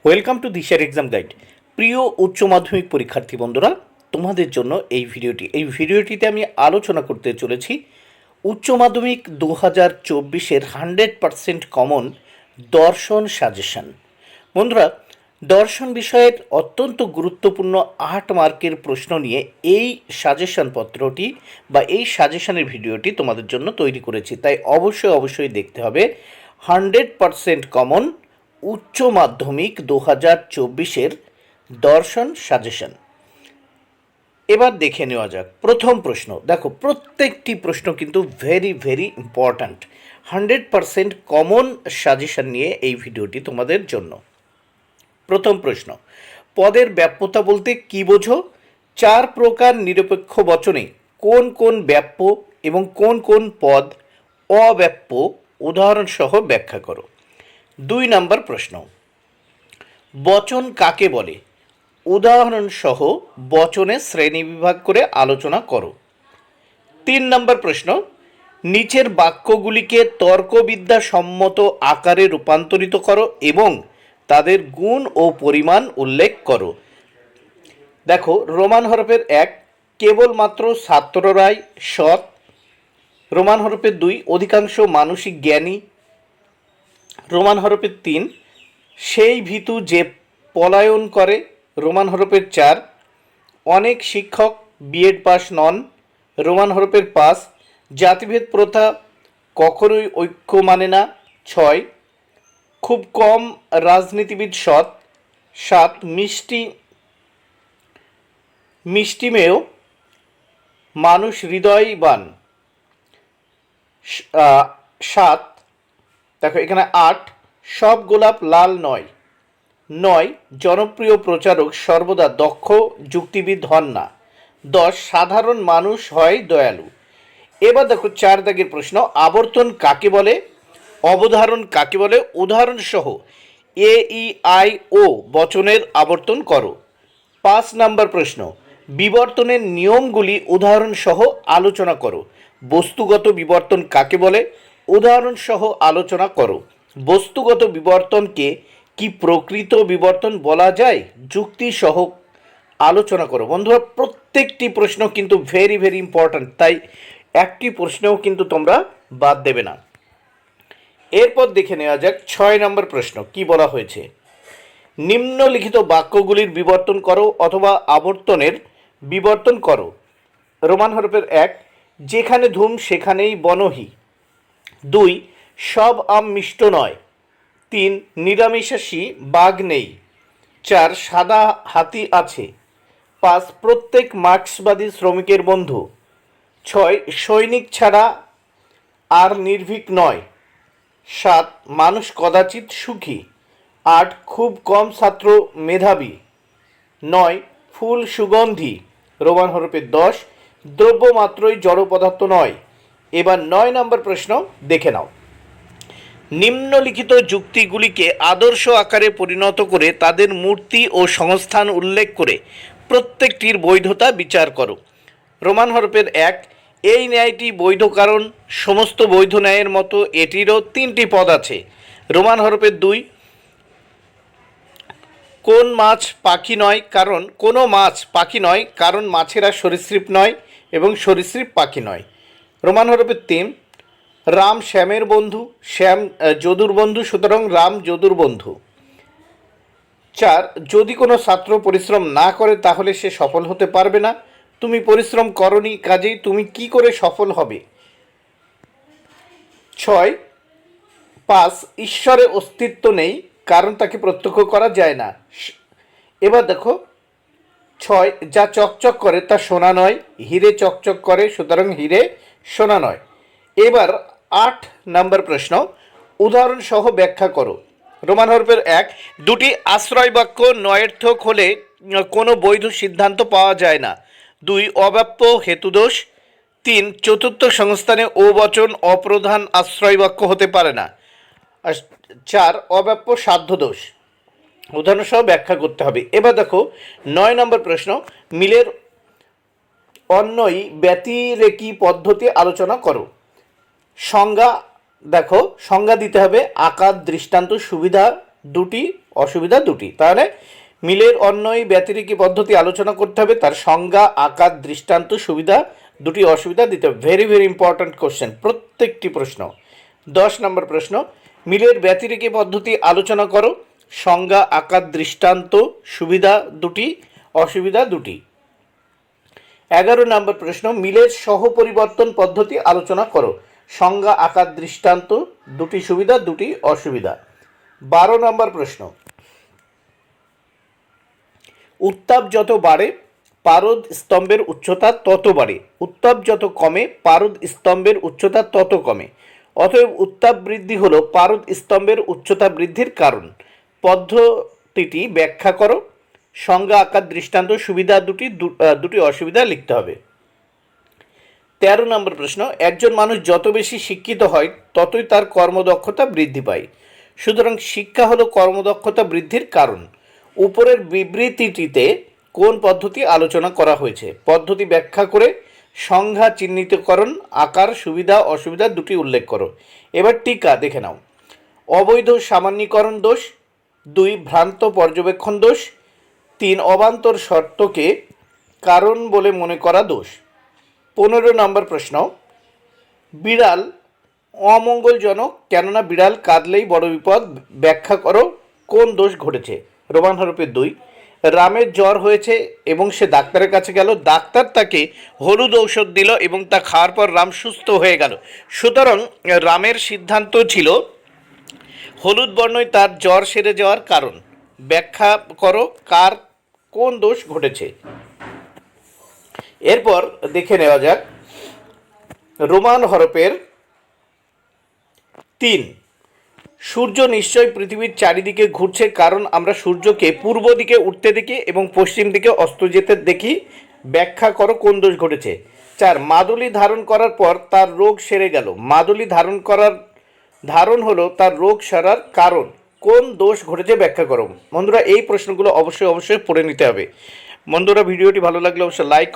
Welcome to দিশার exam guide. প্রিয় উচ্চ মাধ্যমিক পরীক্ষার্থী বন্ধুরা, তোমাদের জন্য এই ভিডিওটিতে আমি আলোচনা করতে চলেছি উচ্চ মাধ্যমিক 2024-এর 100% কমন দর্শন সাজেশন। বন্ধুরা, দর্শন বিষয়ের অত্যন্ত গুরুত্বপূর্ণ 8 মার্কের প্রশ্ন নিয়ে এই সাজেশন পত্রটি বা এই সাজেশনের ভিডিওটি তোমাদের জন্য তৈরি করেছি, তাই অবশ্যই দেখতে হবে 100% কমন উচ্চ মাধ্যমিক 2024-এর দর্শন সাজেশন। এবার দেখে নেওয়া যাক প্রথম প্রশ্ন। দেখো, প্রত্যেকটি প্রশ্ন কিন্তু ভেরি ইম্পর্ট্যান্ট। 100% কমন সাজেশন নিয়ে এই ভিডিওটি তোমাদের জন্য। প্রথম প্রশ্ন, পদের ব্যাপ্যতা বলতে কি বোঝো? 4 প্রকার নিরপেক্ষ বচনে কোন কোন ব্যাপ্য এবং কোন কোন পদ অব্যাপ্য উদাহরণসহ ব্যাখ্যা করো। 2 নম্বর প্রশ্ন, বচন কাকে বলে? উদাহরণসহ বচনের শ্রেণীবিভাগ করে আলোচনা করো। 3 নম্বর প্রশ্ন, নিচের বাক্যগুলিকে তর্কবিদ্যা সম্মত আকারে রূপান্তরিত করো এবং তাদের গুণ ও পরিমাণ উল্লেখ করো। দেখো, রোমান হরফের 1 কেবলমাত্র ছাত্ররাই সৎ। রোমান হরফের 2 অধিকাংশ মানুষই জ্ঞানী। রোমান হরফের 3 সেই ভীতু যে পলায়ন করে। রোমান হরফের 4 অনেক শিক্ষক বিএড পাস নন। রোমান হরফের 5 জাতিভেদ প্রথা কখনোই ঐক্য মানে না। 6 খুব কম রাজনীতিবিদ সৎ। 7 মিষ্টিমেয় মানুষ হৃদয়বান। 7 দেখো এখানে 8 সব গোলাপ লাল নয়। 9 জনপ্রিয় প্রচারক সর্বদা দক্ষ যুক্তিবিদ হন না। 10 সাধারণ মানুষ হয় দয়ালু। এবার দেখো 4 দাগের প্রশ্ন, আবর্তন কাকে বলে? অবধারণ কাকে বলে? উদাহরণসহ এ ই আই ও বচনের আবর্তন করো। 5 নাম্বার প্রশ্ন, বিবর্তনের নিয়মগুলি উদাহরণসহ আলোচনা করো। বস্তুগত বিবর্তন কাকে বলে? উদাহরণসহ আলোচনা করো। বস্তুগত বিবর্তনকে কি প্রকৃত বিবর্তন বলা যায়? যুক্তিসহ আলোচনা করো। বন্ধুরা, প্রত্যেকটি প্রশ্ন কিন্তু ভেরি ইম্পর্ট্যান্ট, তাই একটি প্রশ্নেও কিন্তু তোমরা বাদ দেবে না। এরপর দেখে নেওয়া যাক 6 নম্বর প্রশ্ন কি বলা হয়েছে। নিম্নলিখিত বাক্যগুলির বিবর্তন করো অথবা আবর্তনের বিবর্তন করো। রোমান হরফের 1 যেখানে ধূম সেখানেই বনহি। 2 সব আম মিষ্ট নয়। 3 নিরামিষাশী বাঘ নেই। 4 সাদা হাতি আছে। 5 প্রত্যেক মার্ক্সবাদী শ্রমিকের বন্ধু। 6 সৈনিক ছাড়া আর নির্ভীক নয়। 7 মানুষ কদাচিৎ সুখী। 8 খুব কম ছাত্র মেধাবী। 9 ফুল সুগন্ধি। রোমান হরফের 10 দ্রব্য মাত্রই জড় পদার্থ নয়। এবার 9 নম্বর প্রশ্ন দেখে নাও। নিম্নলিখিত যুক্তিগুলিকে আদর্শ আকারে পরিণত করে তাদের মূর্তি ও সংস্থান উল্লেখ করে প্রত্যেকটির বৈধতা বিচার করো। রোমান হরফের 1 এই ন্যায়টি বৈধ কারণ সমস্ত বৈধ ন্যায়ের মতো এটিরও 3টি পদ আছে। রোমান হরফের 2 কোন মাছ পাখি নয় কারণ কোনো মাছ পাখি নয় কারণ মাছেরা সরীসৃপ নয় এবং সরীসৃপ পাখি নয়। রোমান হরফের 3 রাম শ্যামের বন্ধু, শ্যাম যদুর বন্ধু, সুতরাং রাম যদুর বন্ধু। 4 যদি কোনো ছাত্র পরিশ্রম না করে তাহলে সে সফল হতে পারবে না। তুমি পরিশ্রম করনি, কাজেই তুমি কি করে সফল হবে? 5 ঈশ্বরের অস্তিত্ব নেই কারণ তাকে প্রত্যক্ষ করা যায় না। এবার দেখো 6 যা চকচক করে তা সোনা নয়। হিরে চকচক করে, সুতরাং হিরে সোনা নয়। এবার 8 নম্বর প্রশ্ন উদাহরণসহ ব্যাখ্যা করো। রোমান হরফের 1 দুটি আশ্রয় বাক্য নয়ের্থক হলে কোনো বৈধ সিদ্ধান্ত পাওয়া যায় না। 2 অব্যাপ্য হেতুদোষ। 3 চতুর্থ সংস্থানে ও বচন অপ্রধান আশ্রয় বাক্য হতে পারে না। 4 অব্যাপ্য সাধ্যদোষ। উদাহরণসহ ব্যাখ্যা করতে হবে। এবার দেখো 9 নম্বর প্রশ্ন মিলের অন্যই ব্যতিরেকী পদ্ধতি আলোচনা করো। সংজ্ঞা দেখো, সংজ্ঞা দিতে হবে আকার, দৃষ্টান্ত, সুবিধা দুটি, অসুবিধা দুটি। তাহলে মিলের অন্যয় ব্যতিরেকি পদ্ধতি আলোচনা করতে হবে, তার সংজ্ঞা, আকার, দৃষ্টান্ত, সুবিধা দুটি, অসুবিধা দিতে হবে। ভেরি ভেরি ইম্পর্ট্যান্ট কোশ্চেন প্রত্যেকটি প্রশ্ন। 10 নম্বর প্রশ্ন, মিলের ব্যতিরেকি পদ্ধতি আলোচনা করো, সংজ্ঞা, আকার, দৃষ্টান্ত, সুবিধা দুটি, অসুবিধা দুটি। 11 নম্বর প্রশ্ন, মিলের সহপরিবর্তন পদ্ধতি আলোচনা করো, সংজ্ঞা, আকার, দৃষ্টান্ত দুটি, সুবিধা দুটি, অসুবিধা। 12 নম্বর প্রশ্ন, উত্তাপ যত বাড়ে পারদ স্তম্ভের উচ্চতা তত বাড়ে, উত্তাপ যত কমে পারদ স্তম্ভের উচ্চতা তত কমে, অতএব উত্তাপ বৃদ্ধি হলো পারদ স্তম্ভের উচ্চতা বৃদ্ধির কারণ। পদ্ধতিটি ব্যাখ্যা করো, সংজ্ঞা, আকার, দৃষ্টান্ত, সুবিধা দুটি, দুটি অসুবিধা লিখতে হবে। 13 নম্বর প্রশ্ন, একজন মানুষ যত বেশি শিক্ষিত হয় ততই তার কর্মদক্ষতা বৃদ্ধি পায়, সুতরাং শিক্ষা হলো কর্মদক্ষতা বৃদ্ধির কারণ। উপরের বিবৃতিটিতে কোন পদ্ধতি আলোচনা করা হয়েছে? পদ্ধতি ব্যাখ্যা করে সংজ্ঞা, চিহ্নিতকরণ, আকার, সুবিধা অসুবিধা দুটি উল্লেখ করো। এবার টিকা দেখে নাও। অবৈধ সামান্যীকরণ দোষ, 2 ভ্রান্ত পর্যবেক্ষণ দোষ, 3 অবান্তর শর্তকে কারণ বলে মনে করা দোষ। 15 নম্বর প্রশ্ন, বিড়াল অমঙ্গলজনক কেননা বিড়াল কাঁদলেই বড় বিপদ, ব্যাখ্যা করো কোন দোষ ঘটেছে? রোমান হরফে 2। রামের জ্বর হয়েছে এবং সে ডাক্তারের কাছে গেল, ডাক্তার তাকে হলুদ ঔষধ দিল এবং তা খাওয়ার পর রাম সুস্থ হয়ে গেল, সুতরাং রামের সিদ্ধান্ত ছিল হলুদ বর্ণই তার জ্বর সেরে যাওয়ার কারণ। ব্যাখ্যা করো কোন দোষ ঘটেছে। এরপর দেখে নেওয়া যাক রোমান হরফের 3। সূর্য নিশ্চয় পৃথিবীর চারিদিকে ঘুরছে, কারণ আমরা সূর্যকে পূর্ব দিকে উঠতে দেখি এবং পশ্চিম দিকে অস্ত যেতে দেখি, ব্যাখ্যা করো কোন দোষ ঘটেছে। 4 মাদুলি ধারণ করার পর তার রোগ সেরে গেল, মাদুলি ধারণ হলো তার রোগ সারার কারণ, কোন দোষ ঘটেছে ব্যাখ্যা করো। বন্ধুরা এই প্রশ্নগুলো অবশ্যই পড়ে নিতে হবে। বন্ধুরা ভিডিওটি ভালো লাগলে অবশ্যই লাইক